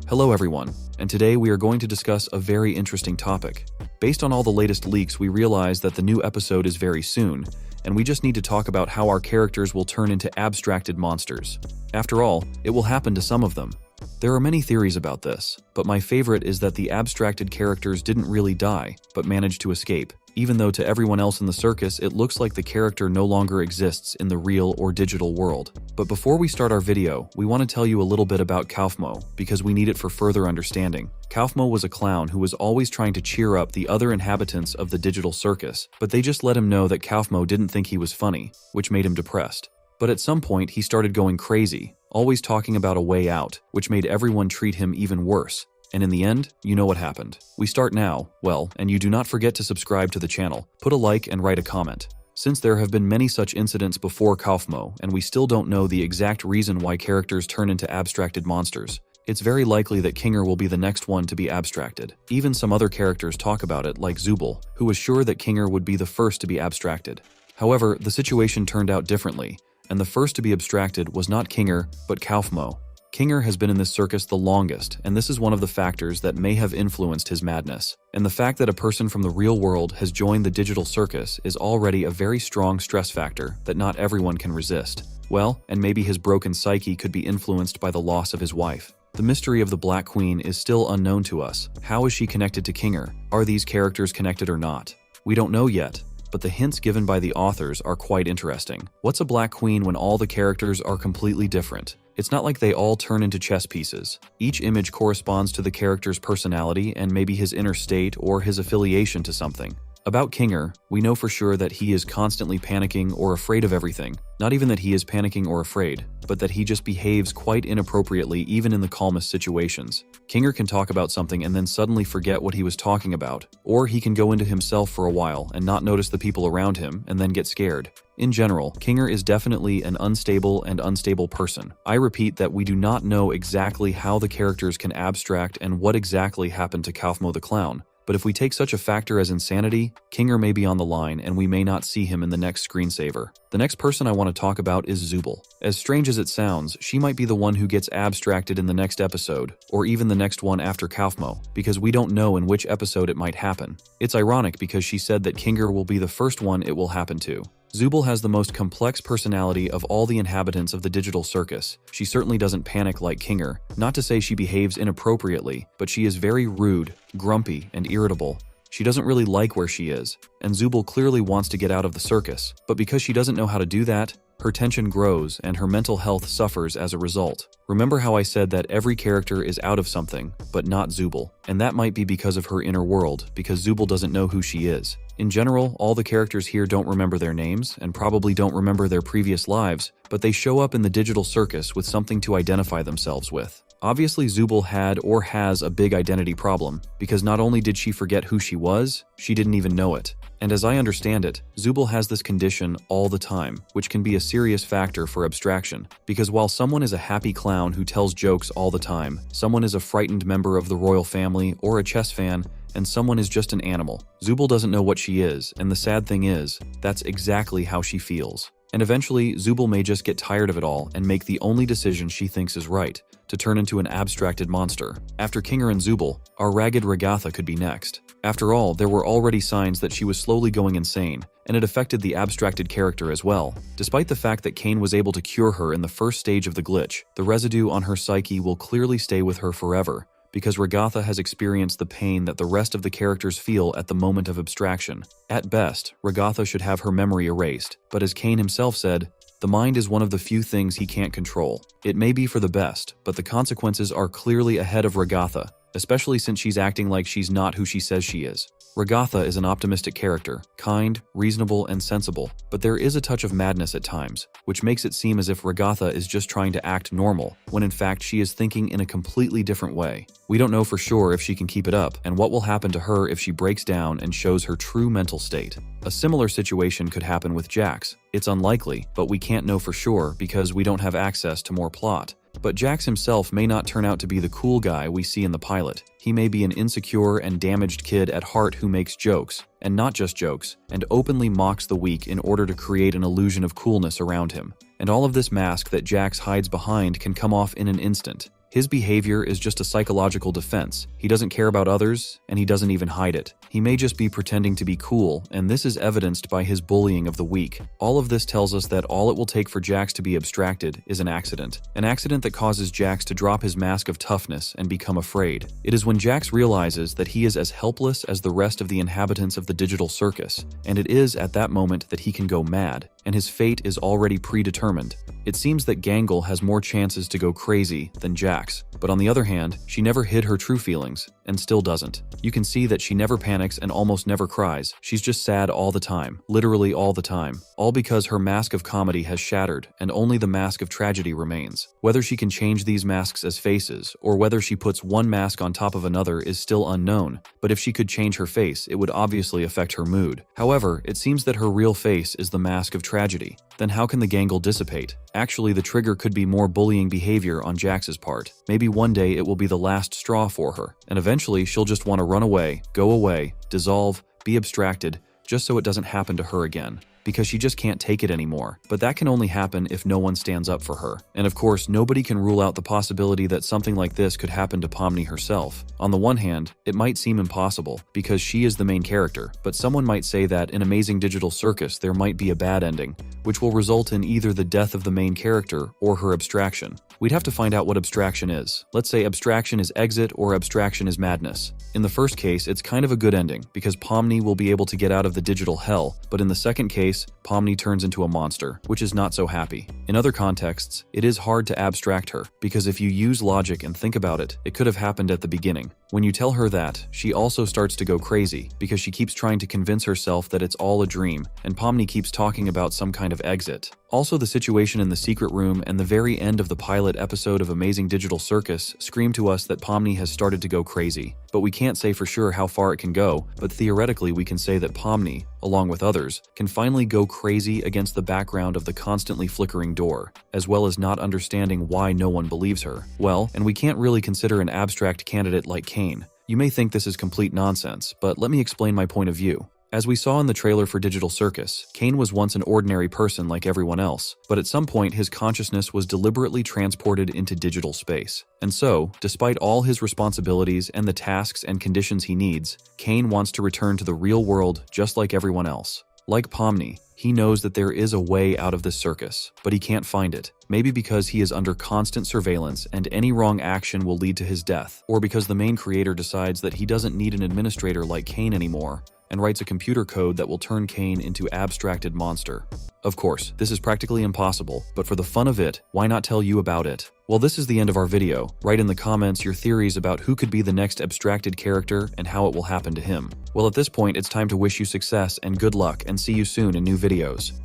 Hello everyone, and today we are going to discuss a very interesting topic. Based on all the latest leaks, we realize that the new episode is very soon, and we just need to talk about how our characters will turn into abstracted monsters. After all, it will happen to some of them. There are many theories about this, but my favorite is that the abstracted characters didn't really die, but managed to escape, even though to everyone else in the circus it looks like the character no longer exists in the real or digital world. But before we start our video, we want to tell you a little bit about Kaufmo, because we need it for further understanding. Kaufmo was a clown who was always trying to cheer up the other inhabitants of the digital circus, but they just let him know that Kaufmo didn't think he was funny, which made him depressed. But at some point he started going crazy, always talking about a way out, which made everyone treat him even worse. And in the end, you know what happened. We start now, and you do not forget to subscribe to the channel, put a like and write a comment. Since there have been many such incidents before Kaufmo, and we still don't know the exact reason why characters turn into abstracted monsters, it's very likely that Kinger will be the next one to be abstracted. Even some other characters talk about it, like Zubel, who was sure that Kinger would be the first to be abstracted. However, the situation turned out differently, and the first to be abstracted was not Kinger, but Kaufmo. Kinger has been in this circus the longest, and this is one of the factors that may have influenced his madness. And the fact that a person from the real world has joined the digital circus is already a very strong stress factor that not everyone can resist. And maybe his broken psyche could be influenced by the loss of his wife. The mystery of the Black Queen is still unknown to us. How is she connected to Kinger? Are these characters connected or not? We don't know yet, but the hints given by the authors are quite interesting. What's a Black Queen when all the characters are completely different? It's not like they all turn into chess pieces. Each image corresponds to the character's personality and maybe his inner state or his affiliation to something. About Kinger, we know for sure that he is constantly panicking or afraid of everything. Not even that he is panicking or afraid, but that he just behaves quite inappropriately even in the calmest situations. Kinger can talk about something and then suddenly forget what he was talking about, or he can go into himself for a while and not notice the people around him and then get scared. In general, Kinger is definitely an unstable person. I repeat that we do not know exactly how the characters can abstract and what exactly happened to Kaufmo the clown. But if we take such a factor as insanity, Kinger may be on the line and we may not see him in the next screensaver. The next person I want to talk about is Zubel. As strange as it sounds, she might be the one who gets abstracted in the next episode, or even the next one after Kaufmo, because we don't know in which episode it might happen. It's ironic because she said that Kinger will be the first one it will happen to. Zubel has the most complex personality of all the inhabitants of the digital circus. She certainly doesn't panic like Kinger. Not to say she behaves inappropriately, but she is very rude, grumpy, and irritable. She doesn't really like where she is, and Zubel clearly wants to get out of the circus. But because she doesn't know how to do that, her tension grows and her mental health suffers as a result. Remember how I said that every character is out of something, but not Zubel. And that might be because of her inner world, because Zubel doesn't know who she is. In general, all the characters here don't remember their names, and probably don't remember their previous lives, but they show up in the digital circus with something to identify themselves with. Obviously, Zubel had or has a big identity problem, because not only did she forget who she was, she didn't even know it. And as I understand it, Zubel has this condition all the time, which can be a serious factor for abstraction. Because while someone is a happy clown who tells jokes all the time, someone is a frightened member of the royal family or a chess fan, and someone is just an animal. Zubel doesn't know what she is, and the sad thing is, that's exactly how she feels. And eventually, Zubel may just get tired of it all and make the only decision she thinks is right, to turn into an abstracted monster. After Kinger and Zubel, our ragged Ragatha could be next. After all, there were already signs that she was slowly going insane, and it affected the abstracted character as well. Despite the fact that Cain was able to cure her in the first stage of the glitch, the residue on her psyche will clearly stay with her forever, because Ragatha has experienced the pain that the rest of the characters feel at the moment of abstraction. At best, Ragatha should have her memory erased, but as Cain himself said, the mind is one of the few things he can't control. It may be for the best, but the consequences are clearly ahead of Ragatha, especially since she's acting like she's not who she says she is. Ragatha is an optimistic character, kind, reasonable, and sensible, but there is a touch of madness at times, which makes it seem as if Ragatha is just trying to act normal, when in fact she is thinking in a completely different way. We don't know for sure if she can keep it up, and what will happen to her if she breaks down and shows her true mental state. A similar situation could happen with Jax. It's unlikely, but we can't know for sure because we don't have access to more plot. But Jax himself may not turn out to be the cool guy we see in the pilot. He may be an insecure and damaged kid at heart who makes jokes, and not just jokes, and openly mocks the weak in order to create an illusion of coolness around him. And all of this mask that Jax hides behind can come off in an instant. His behavior is just a psychological defense. He doesn't care about others, and he doesn't even hide it. He may just be pretending to be cool, and this is evidenced by his bullying of the weak. All of this tells us that all it will take for Jax to be abstracted is an accident. An accident that causes Jax to drop his mask of toughness and become afraid. It is when Jax realizes that he is as helpless as the rest of the inhabitants of the digital circus, and it is at that moment that he can go mad, and his fate is already predetermined. It seems that Gangle has more chances to go crazy than Jax, but on the other hand, she never hid her true feelings, and still doesn't. You can see that she never panics and almost never cries. She's just sad all the time, literally all the time, all because her mask of comedy has shattered and only the mask of tragedy remains. Whether she can change these masks as faces, or whether she puts one mask on top of another is still unknown, but if she could change her face, it would obviously affect her mood. However, it seems that her real face is the mask of tragedy. Then how can the Gangle dissipate? Actually, the trigger could be more bullying behavior on Jax's part. Maybe one day it will be the last straw for her, and eventually she'll just want to run away, go away, dissolve, be abstracted, just so it doesn't happen to her again, because she just can't take it anymore. But that can only happen if no one stands up for her. And of course, nobody can rule out the possibility that something like this could happen to Pomni herself. On the one hand, it might seem impossible, because she is the main character, but someone might say that in Amazing Digital Circus there might be a bad ending, which will result in either the death of the main character or her abstraction. We'd have to find out what abstraction is. Let's say abstraction is exit or abstraction is madness. In the first case, it's kind of a good ending, because Pomni will be able to get out of the digital hell, but in the second case, Pomni turns into a monster, which is not so happy. In other contexts, it is hard to abstract her, because if you use logic and think about it, it could have happened at the beginning. When you tell her that, she also starts to go crazy, because she keeps trying to convince herself that it's all a dream, and Pomni keeps talking about some kind of exit. Also, the situation in the secret room and the very end of the pilot episode of Amazing Digital Circus scream to us that Pomni has started to go crazy. But we can't say for sure how far it can go, but theoretically we can say that Pomni, along with others, can finally go crazy against the background of the constantly flickering door, as well as not understanding why no one believes her. Well, and we can't really consider an abstract candidate like Cain. You may think this is complete nonsense, but let me explain my point of view. As we saw in the trailer for Digital Circus, Cain was once an ordinary person like everyone else, but at some point his consciousness was deliberately transported into digital space. And so, despite all his responsibilities and the tasks and conditions he needs, Cain wants to return to the real world just like everyone else. Like Pomni, he knows that there is a way out of this circus, but he can't find it. Maybe because he is under constant surveillance and any wrong action will lead to his death, or because the main creator decides that he doesn't need an administrator like Cain anymore, and writes a computer code that will turn Cain into abstracted monster. Of course, this is practically impossible, but for the fun of it, why not tell you about it? Well, this is the end of our video. Write in the comments your theories about who could be the next abstracted character and how it will happen to him. Well, at this point, it's time to wish you success and good luck, and see you soon in new videos.